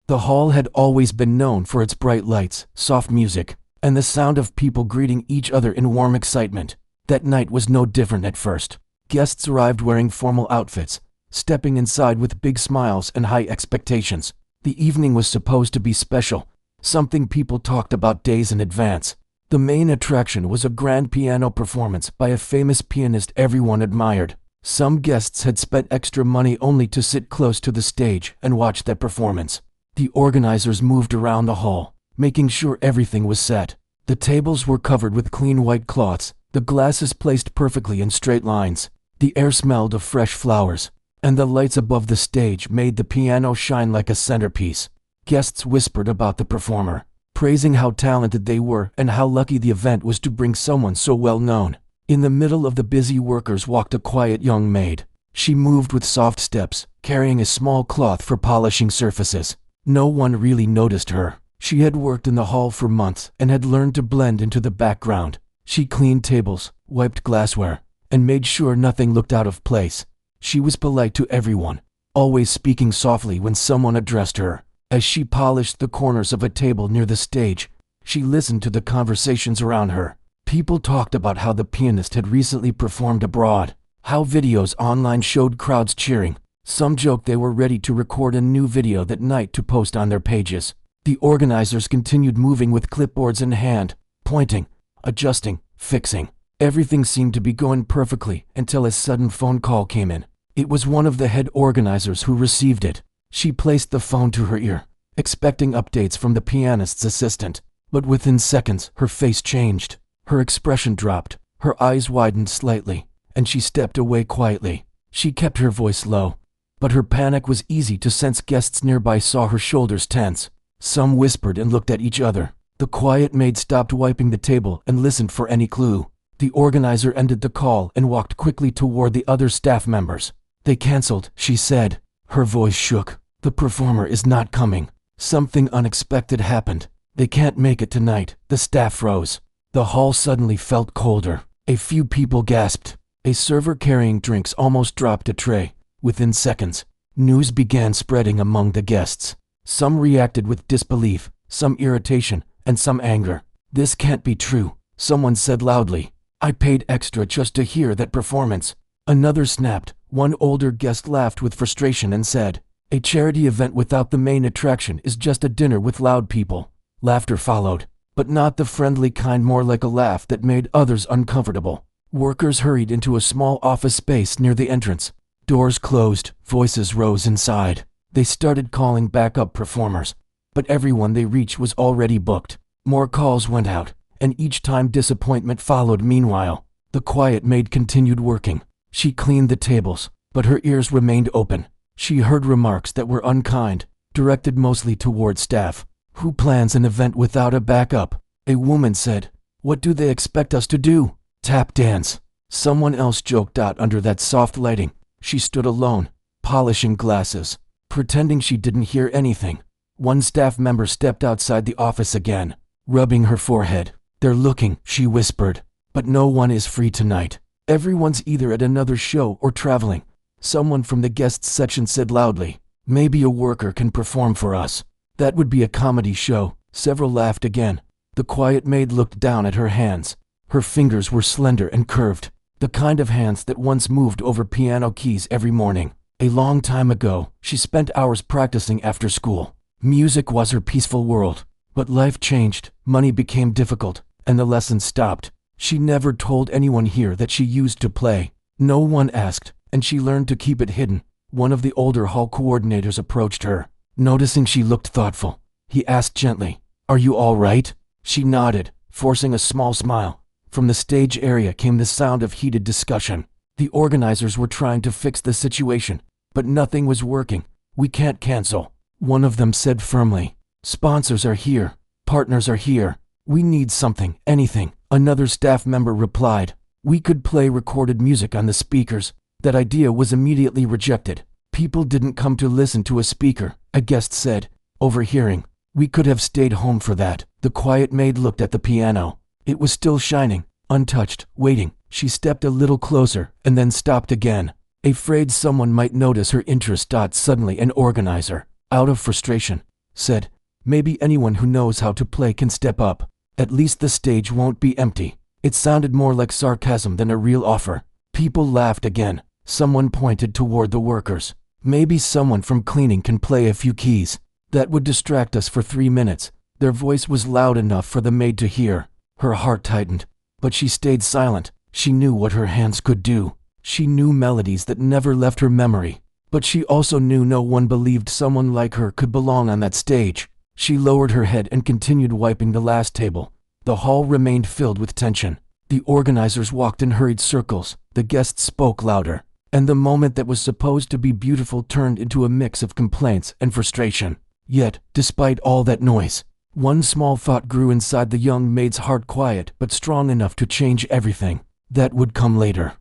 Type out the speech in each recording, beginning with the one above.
The hall had always been known for its bright lights, soft music, and the sound of people greeting each other in warm excitement. That night was no different at first. Guests arrived wearing formal outfits, stepping inside with big smiles and high expectations. The evening was supposed to be special, something people talked about days in advance. The main attraction was a grand piano performance by a famous pianist everyone admired. Some guests had spent extra money only to sit close to the stage and watch that performance. The organizers moved around the hall, making sure everything was set. The tables were covered with clean white cloths, the glasses placed perfectly in straight lines. The air smelled of fresh flowers, and the lights above the stage made the piano shine like a centerpiece. Guests whispered about the performer, praising how talented they were and how lucky the event was to bring someone so well known. In the middle of the busy workers walked a quiet young maid. She moved with soft steps, carrying a small cloth for polishing surfaces. No one really noticed her. She had worked in the hall for months and had learned to blend into the background. She cleaned tables, wiped glassware, and made sure nothing looked out of place. She was polite to everyone, always speaking softly when someone addressed her. As she polished the corners of a table near the stage, she listened to the conversations around her. People talked about how the pianist had recently performed abroad, how videos online showed crowds cheering. Some joked they were ready to record a new video that night to post on their pages. The organizers continued moving with clipboards in hand, pointing, adjusting, fixing. Everything seemed to be going perfectly until a sudden phone call came in. It was one of the head organizers who received it. She placed the phone to her ear, expecting updates from the pianist's assistant. But within seconds, her face changed. Her expression dropped, her eyes widened slightly, and she stepped away quietly. She kept her voice low, but her panic was easy to sense. Guests nearby saw her shoulders tense. Some whispered and looked at each other. The quiet maid stopped wiping the table and listened for any clue. The organizer ended the call and walked quickly toward the other staff members. "They canceled," she said. Her voice shook. "The performer is not coming. Something unexpected happened. They can't make it tonight." The staff froze. The hall suddenly felt colder. A few people gasped. A server carrying drinks almost dropped a tray. Within seconds, news began spreading among the guests. Some reacted with disbelief, some irritation, and some anger. "This can't be true," someone said loudly. "I paid extra just to hear that performance." Another snapped. One older guest laughed with frustration and said, "A charity event without the main attraction is just a dinner with loud people." Laughter followed, but not the friendly kind, more like a laugh that made others uncomfortable. Workers hurried into a small office space near the entrance. Doors closed, voices rose inside. They started calling backup performers, but everyone they reached was already booked. More calls went out, and each time disappointment followed. Meanwhile, the quiet maid continued working. She cleaned the tables, but her ears remained open. She heard remarks that were unkind, directed mostly toward staff. "Who plans an event without a backup?" A woman said. "What do they expect us to do? Tap dance?" Someone else joked out under that soft lighting. She stood alone, polishing glasses, pretending she didn't hear anything. One staff member stepped outside the office again, rubbing her forehead. "They're looking," she whispered, "but no one is free tonight. Everyone's either at another show or traveling." Someone from the guests section said loudly, "Maybe a worker can perform for us. That would be a comedy show." Several laughed again. The quiet maid looked down at her hands. Her fingers were slender and curved, the kind of hands that once moved over piano keys every morning. A long time ago, she spent hours practicing after school. Music was her peaceful world. But life changed, money became difficult, and the lessons stopped. She never told anyone here that she used to play. No one asked, and she learned to keep it hidden. One of the older hall coordinators approached her. Noticing she looked thoughtful, he asked gently, "Are you all right?" She nodded, forcing a small smile. From the stage area came the sound of heated discussion. The organizers were trying to fix the situation, but nothing was working. "We can't cancel," one of them said firmly. "Sponsors are here. Partners are here. We need something, anything." Another staff member replied, "We could play recorded music on the speakers." That idea was immediately rejected. "People didn't come to listen to a speaker," a guest said, overhearing. "We could have stayed home for that." The quiet maid looked at the piano. It was still shining, untouched, waiting. She stepped a little closer and then stopped again, afraid someone might notice her interest. Suddenly an organizer, out of frustration, said. Maybe anyone who knows how to play can step up. At least the stage won't be empty. It sounded more like sarcasm than a real offer. People laughed again. Someone pointed toward the workers. Maybe someone from cleaning can play a few keys. That would distract us for 3 minutes. Their voice was loud enough for the maid to hear. Her heart tightened. But she stayed silent. She knew what her hands could do. She knew melodies that never left her memory. But she also knew no one believed someone like her could belong on that stage. She lowered her head and continued wiping the last table. The hall remained filled with tension. The organizers walked in hurried circles. The guests spoke louder. And the moment that was supposed to be beautiful turned into a mix of complaints and frustration. Yet, despite all that noise, one small thought grew inside the young maid's heart, quiet but strong enough to change everything. That would come later.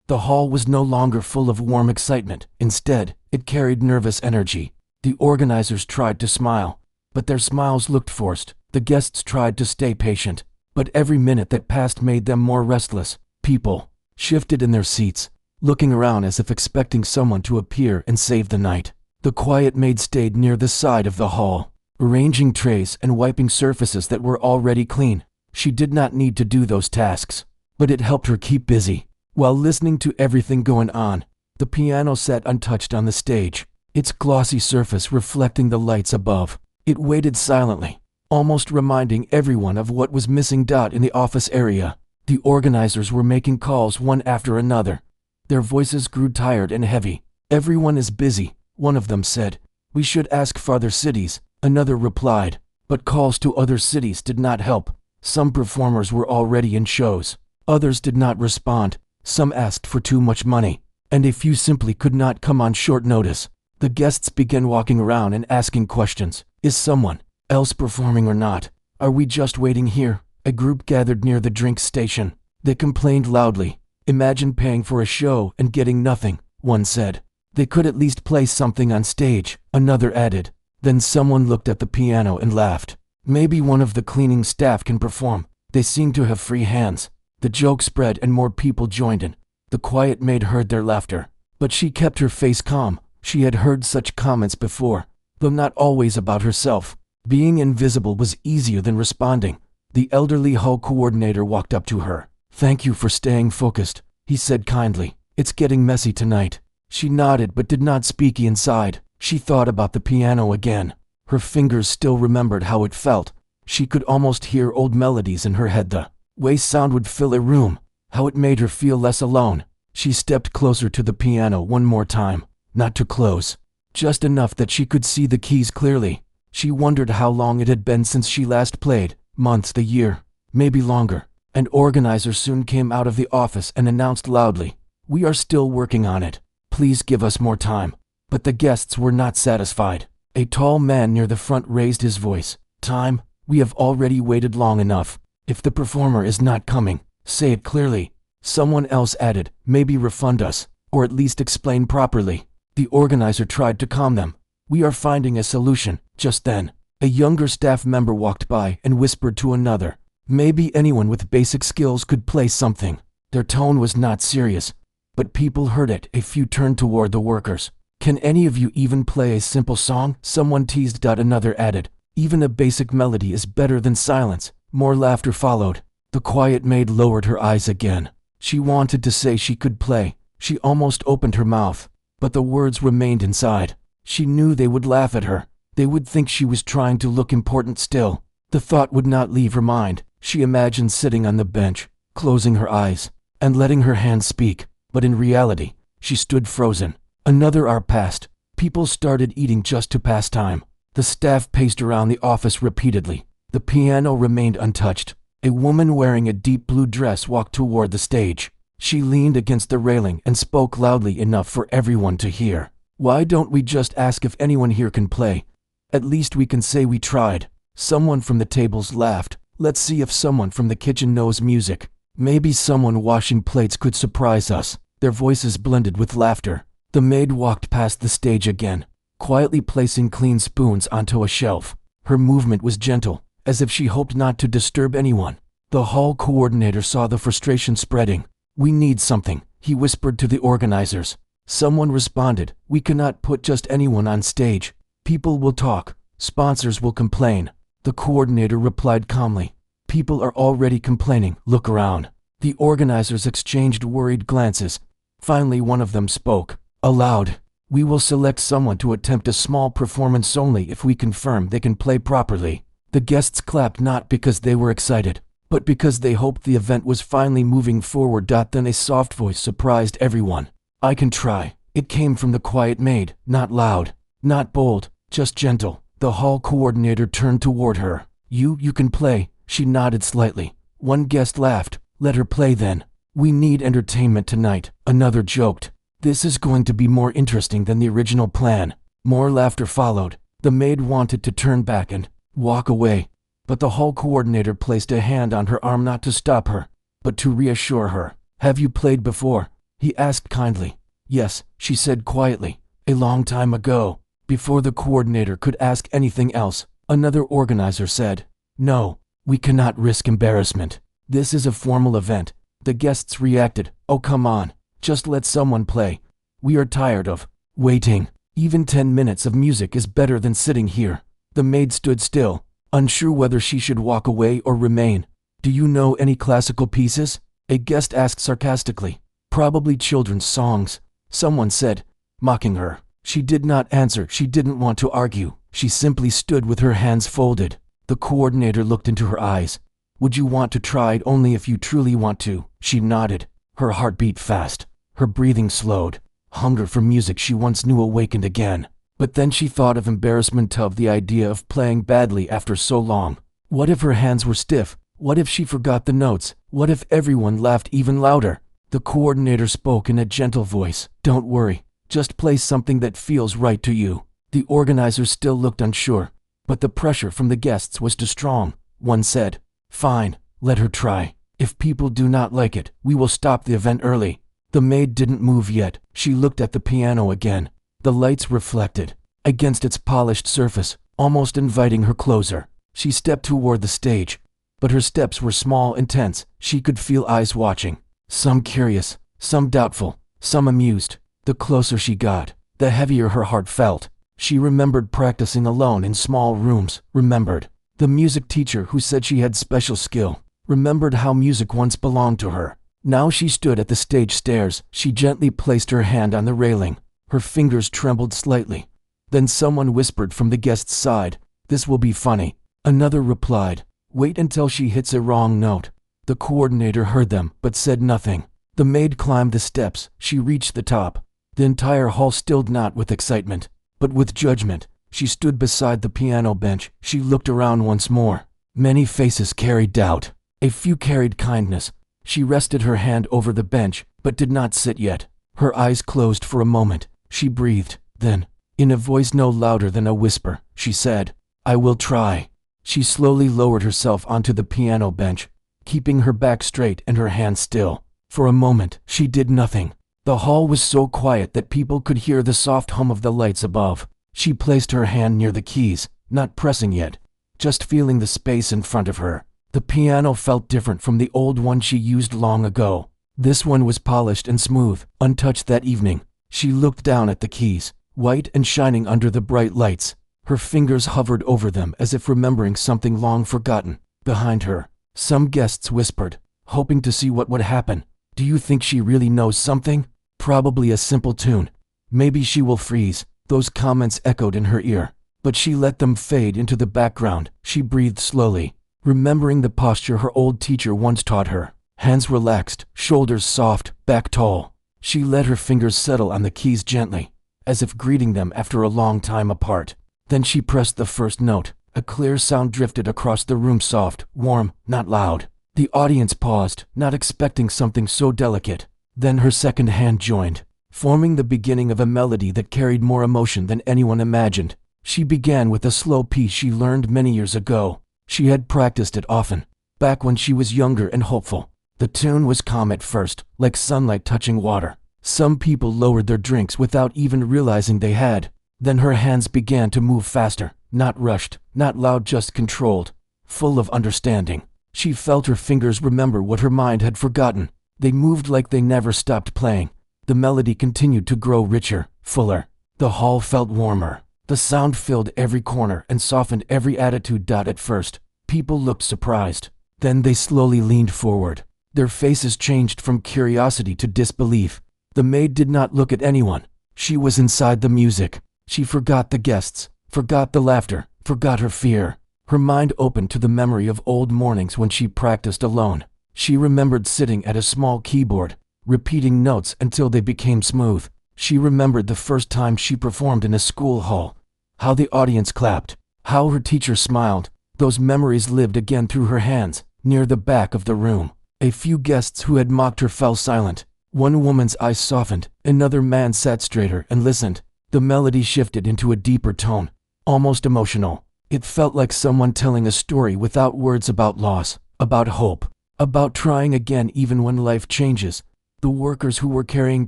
The hall was no longer full of warm excitement. Instead, it carried nervous energy. The organizers tried to smile, but their smiles looked forced. The guests tried to stay patient, but every minute that passed made them more restless. People shifted in their seats, looking around as if expecting someone to appear and save the night. The quiet maid stayed near the side of the hall, arranging trays and wiping surfaces that were already clean. She did not need to do those tasks, but it helped her keep busy. While listening to everything going on, the piano sat untouched on the stage, its glossy surface reflecting the lights above. It waited silently, almost reminding everyone of what was missing. In the office area, the organizers were making calls one after another. Their voices grew tired and heavy. Everyone is busy, one of them said. We should ask farther cities, another replied. But calls to other cities did not help. Some performers were already in shows. Others did not respond. Some asked for too much money, and a few simply could not come on short notice. The guests began walking around and asking questions. Is someone else performing or not? Are we just waiting here? A group gathered near the drink station. They complained loudly. Imagine paying for a show and getting nothing, one said. They could at least play something on stage, another added. Then someone looked at the piano and laughed. Maybe one of the cleaning staff can perform. They seem to have free hands. The joke spread and more people joined in. The quiet maid heard their laughter, but she kept her face calm. She had heard such comments before, though not always about herself. Being invisible was easier than responding. The elderly hall coordinator walked up to her. Thank you for staying focused, he said kindly. It's getting messy tonight. She nodded but did not speak. Inside, she thought about the piano again. Her fingers still remembered how it felt. She could almost hear old melodies in her head. The way sound would fill a room, how it made her feel less alone. She stepped closer to the piano one more time, not too close, just enough that she could see the keys clearly. She wondered how long it had been since she last played. Months, the year, maybe longer. An organizer soon came out of the office and announced loudly, "We are still working on it. Please give us more time." But the guests were not satisfied. A tall man near the front raised his voice. Time? We have already waited long enough. If the performer is not coming, say it clearly. Someone else added, maybe refund us, or at least explain properly. The organizer tried to calm them. We are finding a solution. Just then, a younger staff member walked by and whispered to another. Maybe anyone with basic skills could play something. Their tone was not serious, but people heard it. A few turned toward the workers. Can any of you even play a simple song? Someone teased. Another added, even a basic melody is better than silence. More laughter followed. The quiet maid lowered her eyes again. She wanted to say she could play. She almost opened her mouth, but the words remained inside. She knew they would laugh at her. They would think she was trying to look important still. The thought would not leave her mind. She imagined sitting on the bench, closing her eyes, and letting her hands speak. But in reality, she stood frozen. Another hour passed. People started eating just to pass time. The staff paced around the office repeatedly. The piano remained untouched. A woman wearing a deep blue dress walked toward the stage. She leaned against the railing and spoke loudly enough for everyone to hear. Why don't we just ask if anyone here can play? At least we can say we tried. Someone from the tables laughed. Let's see if someone from the kitchen knows music. Maybe someone washing plates could surprise us. Their voices blended with laughter. The maid walked past the stage again, quietly placing clean spoons onto a shelf. Her movement was gentle, as if she hoped not to disturb anyone. The hall coordinator saw the frustration spreading. We need something, he whispered to the organizers. Someone responded, we cannot put just anyone on stage. People will talk. Sponsors will complain. The coordinator replied calmly. People are already complaining. Look around. The organizers exchanged worried glances. Finally, one of them spoke. Aloud. We will select someone to attempt a small performance only if we confirm they can play properly. The guests clapped not because they were excited, but because they hoped the event was finally moving forward. Then a soft voice surprised everyone. I can try. It came from the quiet Maid, not loud, not bold, just gentle. The hall coordinator turned toward her. You can play. She nodded slightly. One guest laughed. Let her play then. We need entertainment tonight. Another joked. This is going to be more interesting than the original plan. More laughter followed. The Maid wanted to turn back and walk away, but the hall coordinator placed a hand on her arm, not to stop her, but to reassure her. Have you played before? He asked kindly. Yes, she said quietly. A long time ago. Before the coordinator could ask anything else, another organizer said, No, we cannot risk embarrassment. This is a formal event. The guests reacted. Oh, come on. Just let someone play. We are tired of waiting. Even 10 minutes of music is better than sitting here. The Maid stood still, unsure whether she should walk away or remain. Do you know any classical pieces? A guest asked sarcastically. Probably children's songs, someone said, mocking her. She did not answer. She didn't want to argue. She simply stood with her hands folded. The coordinator looked into her eyes. Would you want to try it? Only if you truly want to. She nodded. Her heart beat fast. Her breathing slowed. Hunger for music she once knew awakened again. But then she thought of embarrassment, of the idea of playing badly after so long. What if her hands were stiff? What if she forgot the notes? What if everyone laughed even louder? The coordinator spoke in a gentle voice. Don't worry. Just play something that feels right to you. The organizers still looked unsure, but the pressure from the guests was too strong. One said, Fine, let her try. If people do not like it, we will stop the event early. The Maid didn't move yet. She looked at the piano again. The lights reflected against its polished surface, almost inviting her closer. She stepped toward the stage, but her steps were small and tense. She could feel eyes watching, some curious, some doubtful, some amused. The closer she got, the heavier her heart felt. She remembered practicing alone in small rooms, remembered the music teacher who said she had special skill, remembered how music once belonged to her. Now she stood at the stage stairs. She gently placed her hand on the railing. Her fingers trembled slightly. Then someone whispered from the guest's side, This will be funny. Another replied, Wait until she hits a wrong note. The coordinator heard them, but said nothing. The Maid climbed the steps. She reached the top. The entire hall stilled, not with excitement, but with judgment. She stood beside the piano bench. She looked around once more. Many faces carried doubt. A few carried kindness. She rested her hand over the bench, but did not sit yet. Her eyes closed for a moment. She breathed. Then, in a voice no louder than a whisper, she said, I will try. She slowly lowered herself onto the piano bench, keeping her back straight and her hands still. For a moment, she did nothing. The hall was so quiet that people could hear the soft hum of the lights above. She placed her hand near the keys, not pressing yet, just feeling the space in front of her. The piano felt different from the old one she used long ago. This one was polished and smooth, untouched that evening. She looked down at the keys, white and shining under the bright lights. Her fingers hovered over them as if remembering something long forgotten. Behind her, some guests whispered, hoping to see what would happen. Do you think she really knows something? Probably a simple tune. Maybe she will freeze. Those comments echoed in her ear, but she let them fade into the background. She breathed slowly, remembering the posture her old teacher once taught her. Hands relaxed, shoulders soft, back tall. She let her fingers settle on the keys gently, as if greeting them after a long time apart. Then she pressed the first note. A clear sound drifted across the room, soft, warm, not loud. The audience paused, not expecting something so delicate. Then her second hand joined, forming the beginning of a melody that carried more emotion than anyone imagined. She began with a slow piece she learned many years ago. She had practiced it often, back when she was younger and hopeful. The tune was calm at first, like sunlight touching water. Some people lowered their drinks without even realizing they had. Then her hands began to move faster, not rushed, not loud, just controlled, full of understanding. She felt her fingers remember what her mind had forgotten. They moved like they never stopped playing. The melody continued to grow richer, fuller. The hall felt warmer. The sound filled every corner and softened every attitude. At first, people looked surprised. Then they slowly leaned forward. Their faces changed from curiosity to disbelief. The maid did not look at anyone. She was inside the music. She forgot the guests, forgot the laughter, forgot her fear. Her mind opened to the memory of old mornings when she practiced alone. She remembered sitting at a small keyboard, repeating notes until they became smooth. She remembered the first time she performed in a school hall, how the audience clapped, how her teacher smiled. Those memories lived again through her hands, near the back of the room. A few guests who had mocked her fell silent. One woman's eyes softened, another man sat straighter and listened. The melody shifted into a deeper tone, almost emotional. It felt like someone telling a story without words, about loss, about hope, about trying again even when life changes. The workers who were carrying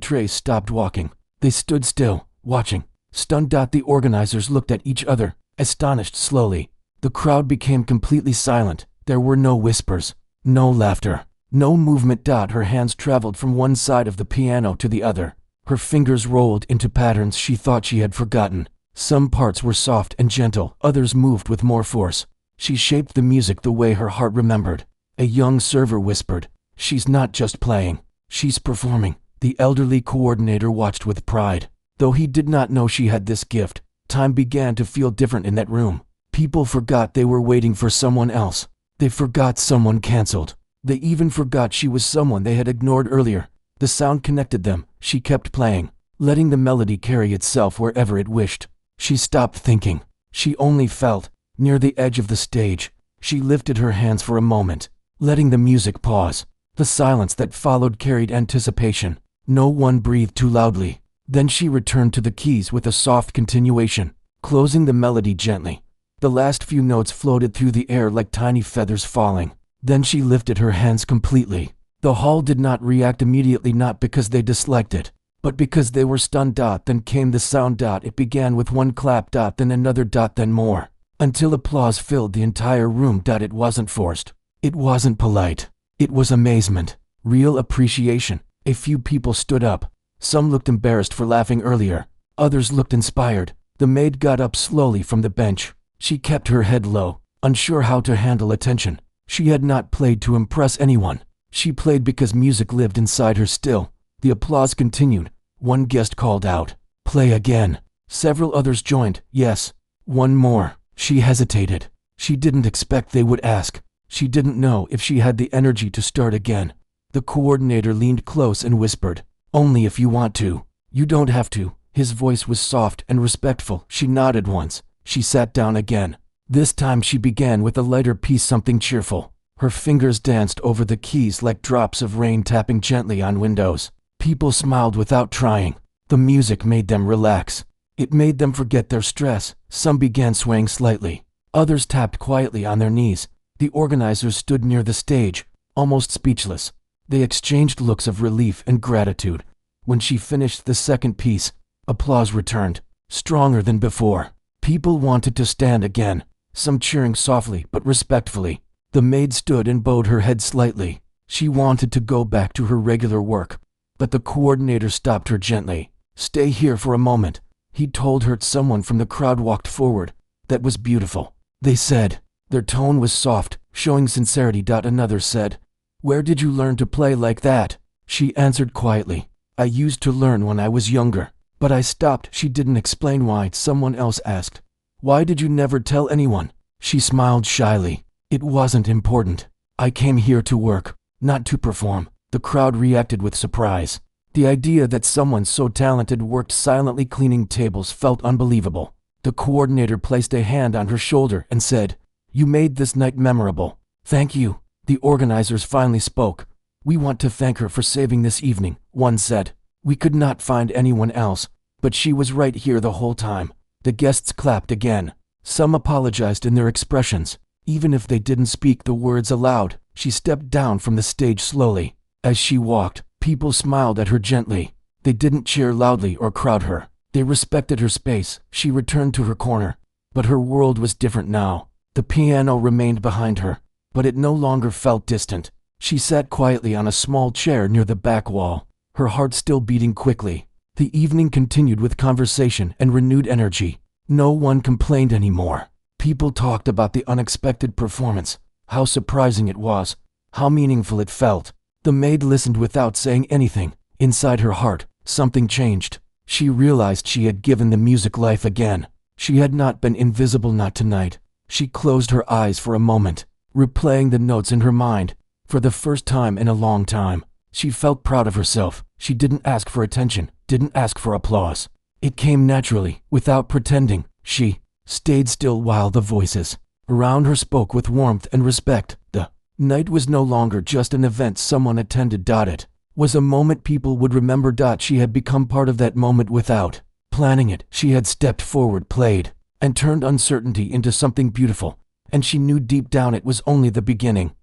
trays stopped walking. They stood still, watching, stunned. The organizers looked at each other, astonished. Slowly, the crowd became completely silent. There were no whispers, no laughter, no movement. Her hands traveled from one side of the piano to the other. Her fingers rolled into patterns she thought she had forgotten. Some parts were soft and gentle, others moved with more force. She shaped the music the way her heart remembered. A young server whispered, "She's not just playing, she's performing." The elderly coordinator watched with pride. Though he did not know she had this gift, time began to feel different in that room. People forgot they were waiting for someone else. They forgot someone canceled. They even forgot she was someone they had ignored earlier. The sound connected them. She kept playing, letting the melody carry itself wherever it wished. She stopped thinking. She only felt. Near the edge of the stage, she lifted her hands for a moment, letting the music pause. The silence that followed carried anticipation. No one breathed too loudly. Then she returned to the keys with a soft continuation, closing the melody gently. The last few notes floated through the air like tiny feathers falling. Then she lifted her hands completely. The hall did not react immediately, not because they disliked it, but because they were stunned. Then came the sound. It began with one clap. Then another. Then more, until applause filled the entire room. It wasn't forced. It wasn't polite. It was amazement, real appreciation. A few people stood up. Some looked embarrassed for laughing earlier. Others looked inspired. The maid got up slowly from the bench. She kept her head low, unsure how to handle attention. She had not played to impress anyone. She played because music lived inside her still. The applause continued. One guest called out, "Play again." Several others joined. "Yes, one more." She hesitated. She didn't expect they would ask. She didn't know if she had the energy to start again. The coordinator leaned close and whispered, "Only if you want to. You don't have to." His voice was soft and respectful. She nodded once. She sat down again. This time she began with a lighter piece, something cheerful. Her fingers danced over the keys like drops of rain tapping gently on windows. People smiled without trying. The music made them relax. It made them forget their stress. Some began swaying slightly. Others tapped quietly on their knees. The organizers stood near the stage, almost speechless. They exchanged looks of relief and gratitude. When she finished the second piece, applause returned, stronger than before. People wanted to stand again, some cheering softly but respectfully. The maid stood and bowed her head slightly. She wanted to go back to her regular work, but the coordinator stopped her gently. "Stay here for a moment," he told her. Someone from the crowd walked forward. "That was beautiful," they said. Their tone was soft, showing sincerity. Another said, "Where did you learn to play like that?" She answered quietly, "I used to learn when I was younger, but I stopped." She didn't explain why. Someone else asked, "Why did you never tell anyone?" She smiled shyly. "It wasn't important. I came here to work, not to perform." The crowd reacted with surprise. The idea that someone so talented worked silently cleaning tables felt unbelievable. The coordinator placed a hand on her shoulder and said, "You made this night memorable. Thank you." The organizers finally spoke. "We want to thank her for saving this evening," one said. "We could not find anyone else, but she was right here the whole time." The guests clapped again. Some apologized in their expressions, even if they didn't speak the words aloud. She stepped down from the stage slowly. As she walked, people smiled at her gently. They didn't cheer loudly or crowd her. They respected her space. She returned to her corner. But her world was different now. The piano remained behind her, but it no longer felt distant. She sat quietly on a small chair near the back wall, her heart still beating quickly. The evening continued with conversation and renewed energy. No one complained anymore. People talked about the unexpected performance, how surprising it was, how meaningful it felt. The maid listened without saying anything. Inside her heart, something changed. She realized she had given the music life again. She had not been invisible, not tonight. She closed her eyes for a moment, replaying the notes in her mind. For the first time in a long time, she felt proud of herself. She didn't ask for attention, didn't ask for applause. It came naturally, without pretending. She stayed still while the voices around her spoke with warmth and respect. The night was no longer just an event someone attended. It was a moment people would remember. She had become part of that moment without planning it. She had stepped forward, played, and turned uncertainty into something beautiful. And she knew deep down it was only the beginning.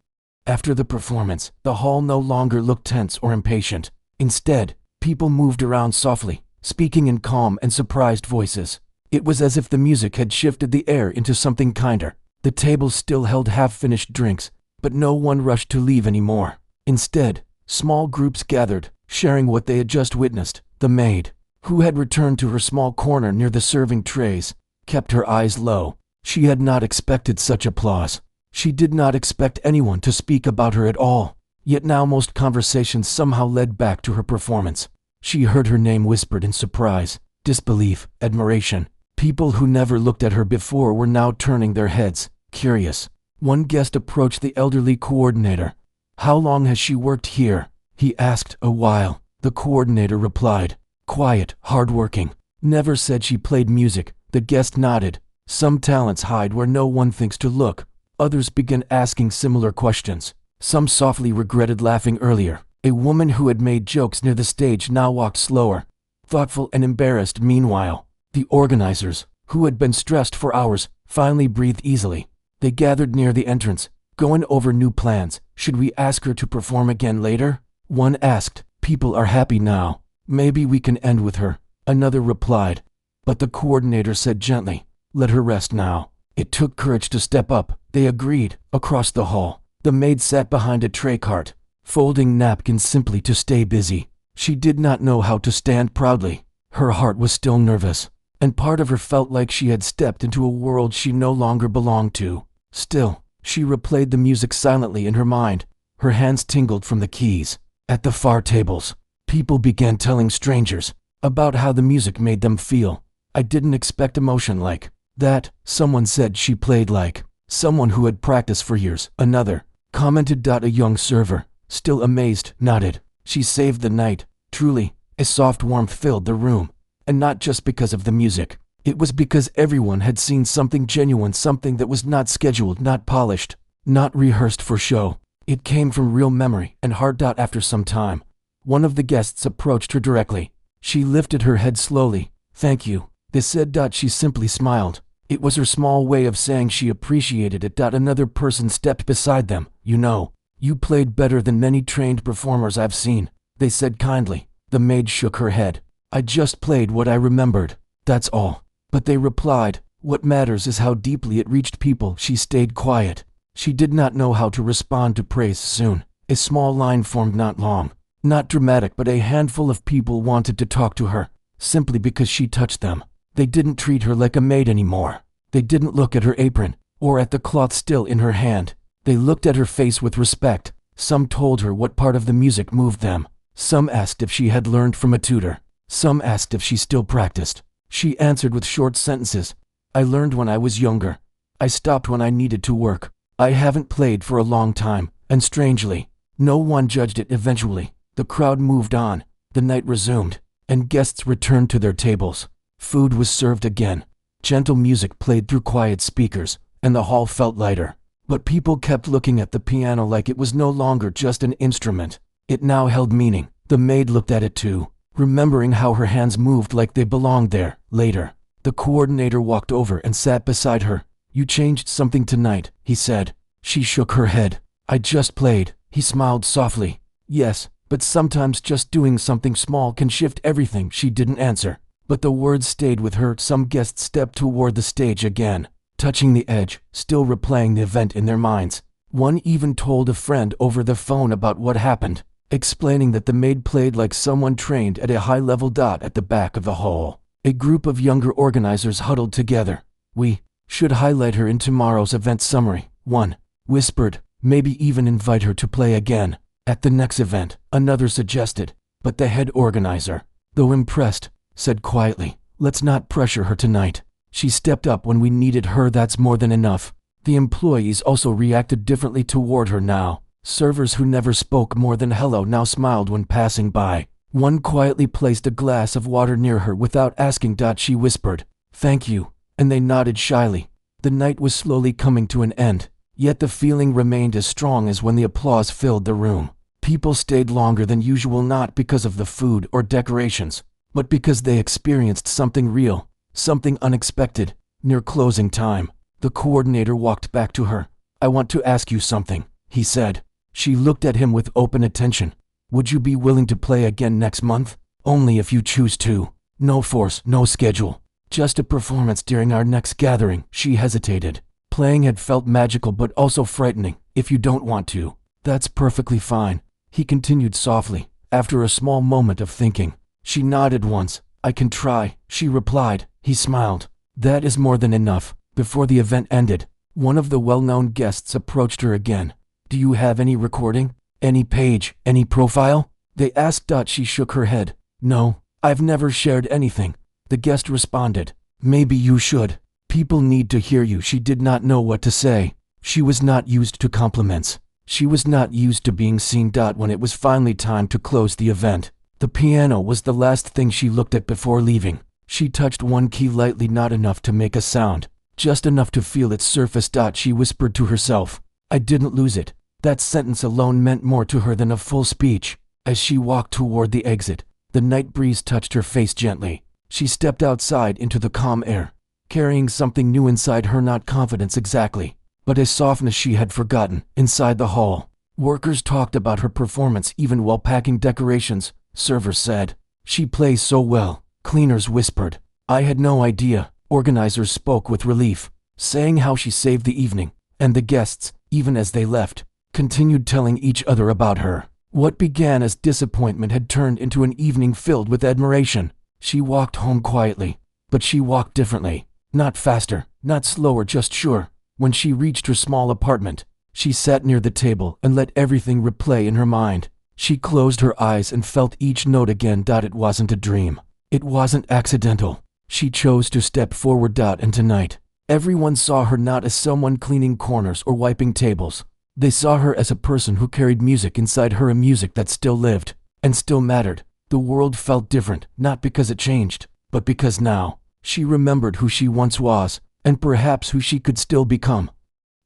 After the performance, the hall no longer looked tense or impatient. Instead, people moved around softly, speaking in calm and surprised voices. It was as if the music had shifted the air into something kinder. The tables still held half-finished drinks, but no one rushed to leave anymore. Instead, small groups gathered, sharing what they had just witnessed. The maid, who had returned to her small corner near the serving trays, kept her eyes low. She had not expected such applause. She did not expect anyone to speak about her at all. Yet now most conversations somehow led back to her performance. She heard her name whispered in surprise, disbelief, admiration. People who never looked at her before were now turning their heads, curious. One guest approached the elderly coordinator. "How long has she worked here?" he asked. "A while," the coordinator replied. "Quiet, hardworking. Never said she played music." The guest nodded. Some talents hide where no one thinks to look. Others began asking similar questions. Some softly regretted laughing earlier. A woman who had made jokes near the stage now walked slower, thoughtful and embarrassed. Meanwhile, the organizers, who had been stressed for hours, finally breathed easily. They gathered near the entrance, going over new plans. "Should we ask her to perform again later?" one asked. "People are happy now. Maybe we can end with her," another replied. But the coordinator said gently, "Let her rest now." It took courage to step up. They agreed. Across the hall, the maid sat behind a tray cart, folding napkins simply to stay busy. She did not know how to stand proudly. Her heart was still nervous, and part of her felt like she had stepped into a world she no longer belonged to. Still, she replayed the music silently in her mind. Her hands tingled from the keys. At the far tables, people began telling strangers about how the music made them feel. "I didn't expect emotion like that," someone said. "She played like someone who had practiced for years," another commented. A young server, still amazed, nodded. "She saved the night." Truly, a soft warmth filled the room. And not just because of the music. It was because everyone had seen something genuine, something that was not scheduled, not polished, not rehearsed for show. It came from real memory and heart. After some time, one of the guests approached her directly. She lifted her head slowly. "Thank you," they said. She simply smiled. It was her small way of saying she appreciated it. Another person stepped beside them. "You know, you played better than many trained performers I've seen," they said kindly. The maid shook her head. "I just played what I remembered. That's all." But they replied, "What matters is how deeply it reached people." She stayed quiet. She did not know how to respond to praise. Soon, a small line formed, not long, not dramatic, but a handful of people wanted to talk to her, simply because she touched them. They didn't treat her like a maid anymore. They didn't look at her apron, or at the cloth still in her hand. They looked at her face with respect. Some told her what part of the music moved them. Some asked if she had learned from a tutor. Some asked if she still practiced. She answered with short sentences. "I learned when I was younger. I stopped when I needed to work. I haven't played for a long time." And strangely, no one judged it. Eventually, the crowd moved on. The night resumed, and guests returned to their tables. Food was served again. Gentle music played through quiet speakers, and the hall felt lighter. But people kept looking at the piano like it was no longer just an instrument. It now held meaning. The maid looked at it too, remembering how her hands moved like they belonged there. Later, the coordinator walked over and sat beside her. "You changed something tonight," he said. She shook her head. "I just played." He smiled softly. "Yes, but sometimes just doing something small can shift everything." She didn't answer, but the words stayed with her. Some guests stepped toward the stage again, touching the edge, still replaying the event in their minds. One even told a friend over the phone about what happened, explaining that the maid played like someone trained at a high level. At the back of the hall, A group of younger organizers huddled together. "We should highlight her in tomorrow's event summary," one whispered. "Maybe even invite her to play again at the next event," another suggested. But the head organizer, though impressed, said quietly, "Let's not pressure her tonight. She stepped up when we needed her, that's more than enough." The employees also reacted differently toward her now. Servers who never spoke more than hello now smiled when passing by. One quietly placed a glass of water near her without asking. She whispered, "Thank you," and they nodded shyly. The night was slowly coming to an end, yet the feeling remained as strong as when the applause filled the room. People stayed longer than usual, not because of the food or decorations, but because they experienced something real, something unexpected. Near closing time, the coordinator walked back to her. "I want to ask you something," he said. She looked at him with open attention. "Would you be willing to play again next month? Only if you choose to. No force, no schedule. Just a performance during our next gathering." She hesitated. Playing had felt magical but also frightening. "If you don't want to, that's perfectly fine," he continued softly, after a small moment of thinking. She nodded once. "I can try," she replied. He smiled. "That is more than enough." Before the event ended, one of the well-known guests approached her again. "Do you have any recording? Any page? Any profile?" they asked. She shook her head. "No, I've never shared anything." The guest responded, "Maybe you should. People need to hear you." She did not know what to say. She was not used to compliments. She was not used to being seen. When it was finally time to close the event, the piano was the last thing she looked at before leaving. She touched one key lightly, not enough to make a sound, just enough to feel its surface. She whispered to herself, "I didn't lose it." That sentence alone meant more to her than a full speech. As she walked toward the exit, the night breeze touched her face gently. She stepped outside into the calm air, carrying something new inside her, not confidence exactly, but a softness she had forgotten. Inside the hall, workers talked about her performance even while packing decorations. Servers said, "She plays so well." Cleaners whispered, "I had no idea." Organizers spoke with relief, saying how she saved the evening, and the guests, even as they left, continued telling each other about her. What began as disappointment had turned into an evening filled with admiration. She walked home quietly, but she walked differently. Not faster, not slower, just sure. When she reached her small apartment, she sat near the table and let everything replay in her mind. She closed her eyes and felt each note again. It wasn't a dream. It wasn't accidental. She chose to step forward. And tonight, everyone saw her not as someone cleaning corners or wiping tables. They saw her as a person who carried music inside her, a music that still lived and still mattered. The world felt different, not because it changed, but because now she remembered who she once was, and perhaps who she could still become.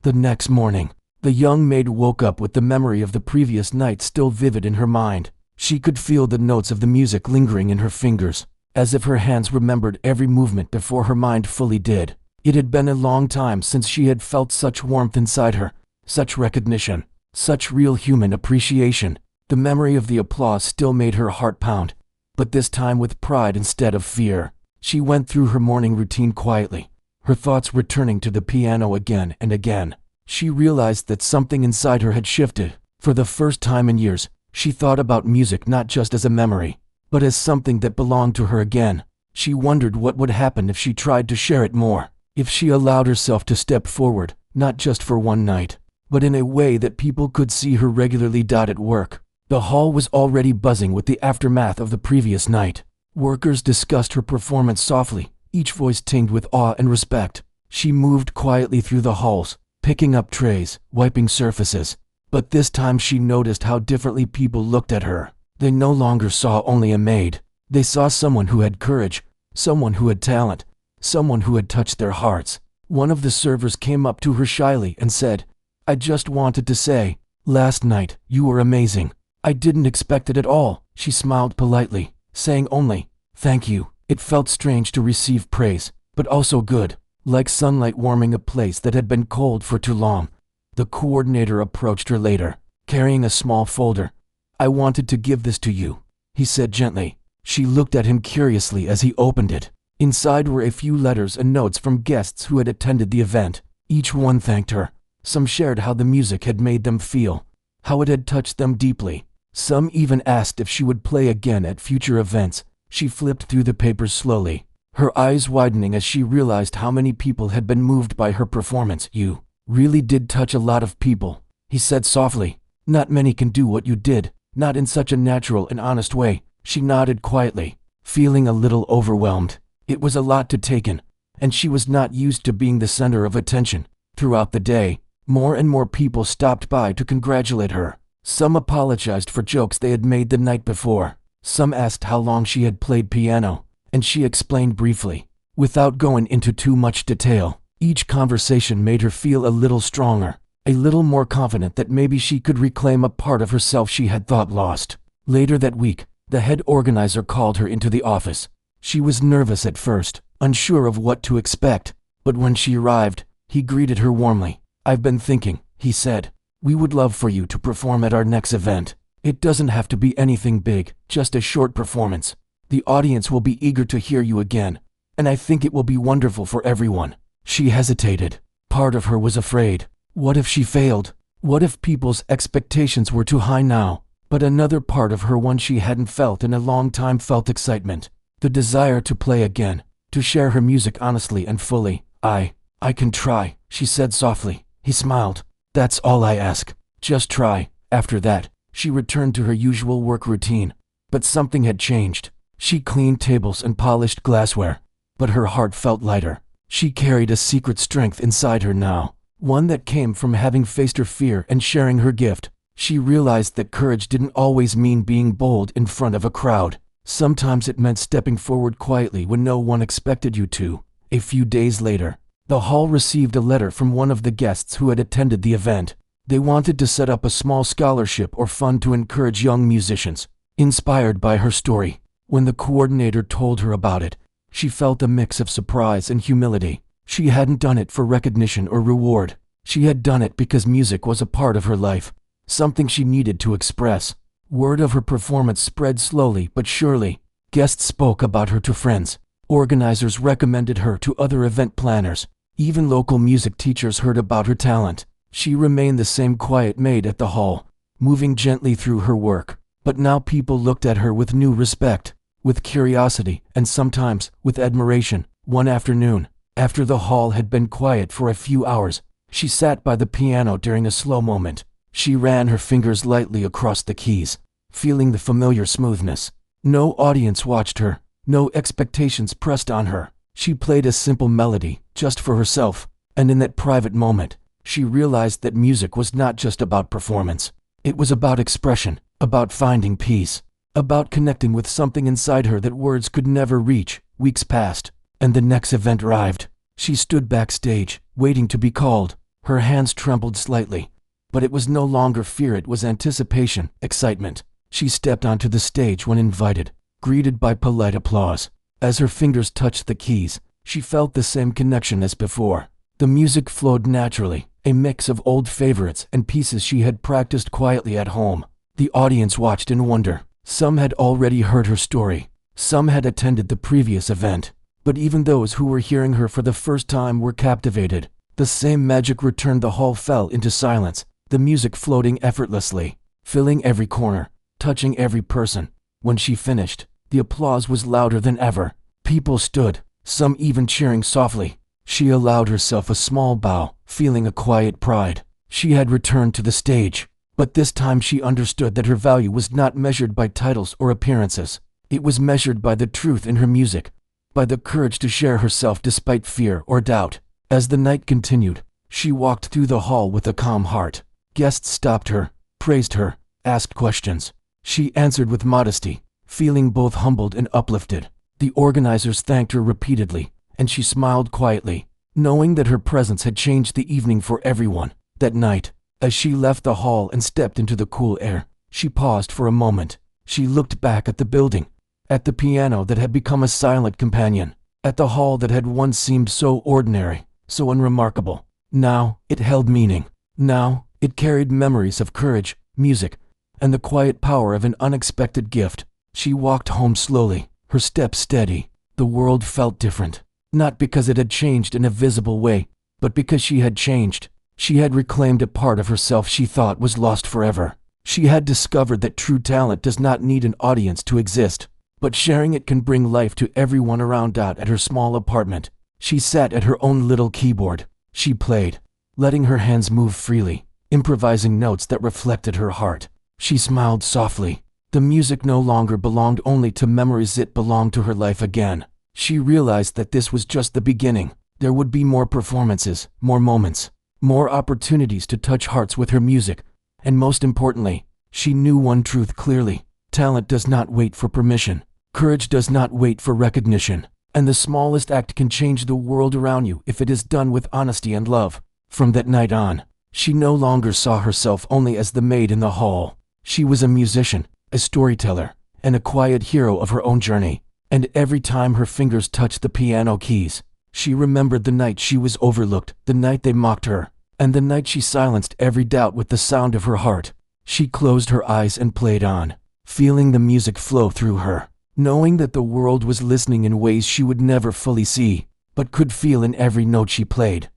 The next morning, the young maid woke up with the memory of the previous night still vivid in her mind. She could feel the notes of the music lingering in her fingers, as if her hands remembered every movement before her mind fully did. It had been a long time since she had felt such warmth inside her, such recognition, such real human appreciation. The memory of the applause still made her heart pound, but this time with pride instead of fear. She went through her morning routine quietly, her thoughts returning to the piano again and again. She realized that something inside her had shifted. For the first time in years, she thought about music not just as a memory, but as something that belonged to her again. She wondered what would happen if she tried to share it more, if she allowed herself to step forward, not just for one night, but in a way that people could see her regularly. At work, the hall was already buzzing with the aftermath of the previous night. Workers discussed her performance softly, each voice tinged with awe and respect. She moved quietly through the halls, picking up trays, wiping surfaces. But this time she noticed how differently people looked at her. They no longer saw only a maid. They saw someone who had courage, someone who had talent, someone who had touched their hearts. One of the servers came up to her shyly and said, "I just wanted to say, last night, you were amazing." "I didn't expect it at all," she smiled politely, saying only, "Thank you." It felt strange to receive praise, but also good, like sunlight warming a place that had been cold for too long. The coordinator approached her later, carrying a small folder. "I wanted to give this to you," he said gently. She looked at him curiously as he opened it. Inside were a few letters and notes from guests who had attended the event. Each one thanked her. Some shared how the music had made them feel, how it had touched them deeply. Some even asked if she would play again at future events. She flipped through the papers slowly, her eyes widening as she realized how many people had been moved by her performance. "You really did touch a lot of people," he said softly. "Not many can do what you did, not in such a natural and honest way." She nodded quietly, feeling a little overwhelmed. It was a lot to take in, and she was not used to being the center of attention. Throughout the day, more and more people stopped by to congratulate her. Some apologized for jokes they had made the night before. Some asked how long she had played piano, and she explained briefly, without going into too much detail. Each conversation made her feel a little stronger, a little more confident that maybe she could reclaim a part of herself she had thought lost. Later that week, the head organizer called her into the office. She was nervous at first, unsure of what to expect, but when she arrived, he greeted her warmly. "I've been thinking," he said. "We would love for you to perform at our next event. It doesn't have to be anything big, just a short performance. The audience will be eager to hear you again, and I think it will be wonderful for everyone." She hesitated. Part of her was afraid. What if she failed? What if people's expectations were too high now? But another part of her, one she hadn't felt in a long time, felt excitement. The desire to play again, to share her music honestly and fully. I can try," she said softly. He smiled. "That's all I ask. Just try." After that, she returned to her usual work routine. But something had changed. She cleaned tables and polished glassware. But her heart felt lighter. She carried a secret strength inside her now, one that came from having faced her fear and sharing her gift. She realized that courage didn't always mean being bold in front of a crowd. Sometimes it meant stepping forward quietly when no one expected you to. A few days later, the hall received a letter from one of the guests who had attended the event. They wanted to set up a small scholarship or fund to encourage young musicians. Inspired by her story, when the coordinator told her about it, she felt a mix of surprise and humility. She hadn't done it for recognition or reward. She had done it because music was a part of her life, something she needed to express. Word of her performance spread slowly but surely. Guests spoke about her to friends. Organizers recommended her to other event planners. Even local music teachers heard about her talent. She remained the same quiet maid at the hall, moving gently through her work. But now people looked at her with new respect, with curiosity, and sometimes with admiration. One afternoon, after the hall had been quiet for a few hours, she sat by the piano during a slow moment. She ran her fingers lightly across the keys, feeling the familiar smoothness. No audience watched her, no expectations pressed on her. She played a simple melody, just for herself, and in that private moment, she realized that music was not just about performance. It was about expression, about finding peace, about connecting with something inside her that words could never reach. Weeks passed, and the next event arrived. She stood backstage, waiting to be called. Her hands trembled slightly, but it was no longer fear, it was anticipation, excitement. She stepped onto the stage when invited, greeted by polite applause. As her fingers touched the keys, she felt the same connection as before. The music flowed naturally, a mix of old favorites and pieces she had practiced quietly at home. The audience watched in wonder. Some had already heard her story. Some had attended the previous event. But even those who were hearing her for the first time were captivated. The same magic returned. The hall fell into silence, the music floating effortlessly, filling every corner, touching every person. When she finished, the applause was louder than ever. People stood, some even cheering softly. She allowed herself a small bow, feeling a quiet pride. She had returned to the stage, but this time she understood that her value was not measured by titles or appearances. It was measured by the truth in her music, by the courage to share herself despite fear or doubt. As the night continued, she walked through the hall with a calm heart. Guests stopped her, praised her, asked questions. She answered with modesty, feeling both humbled and uplifted. The organizers thanked her repeatedly, and she smiled quietly, knowing that her presence had changed the evening for everyone. That night, as she left the hall and stepped into the cool air, she paused for a moment. She looked back at the building, at the piano that had become a silent companion, at the hall that had once seemed so ordinary, so unremarkable. Now, it held meaning. Now, it carried memories of courage, music, and the quiet power of an unexpected gift. She walked home slowly, her steps steady. The world felt different, not because it had changed in a visible way, but because she had changed. She had reclaimed a part of herself she thought was lost forever. She had discovered that true talent does not need an audience to exist. but sharing it can bring life to everyone around. Out at her small apartment, she sat at her own little keyboard. She played, letting her hands move freely, improvising notes that reflected her heart. She smiled softly. The music no longer belonged only to memories, it belonged to her life again. She realized that this was just the beginning. There would be more performances, more moments, more opportunities to touch hearts with her music. And most importantly, she knew one truth clearly. Talent does not wait for permission. Courage does not wait for recognition. And the smallest act can change the world around you if it is done with honesty and love. From that night on, she no longer saw herself only as the maid in the hall. She was a musician, a storyteller, and a quiet hero of her own journey. And every time her fingers touched the piano keys, she remembered the night she was overlooked, the night they mocked her, and the night she silenced every doubt with the sound of her heart. She closed her eyes and played on, feeling the music flow through her, knowing that the world was listening in ways she would never fully see, but could feel in every note she played.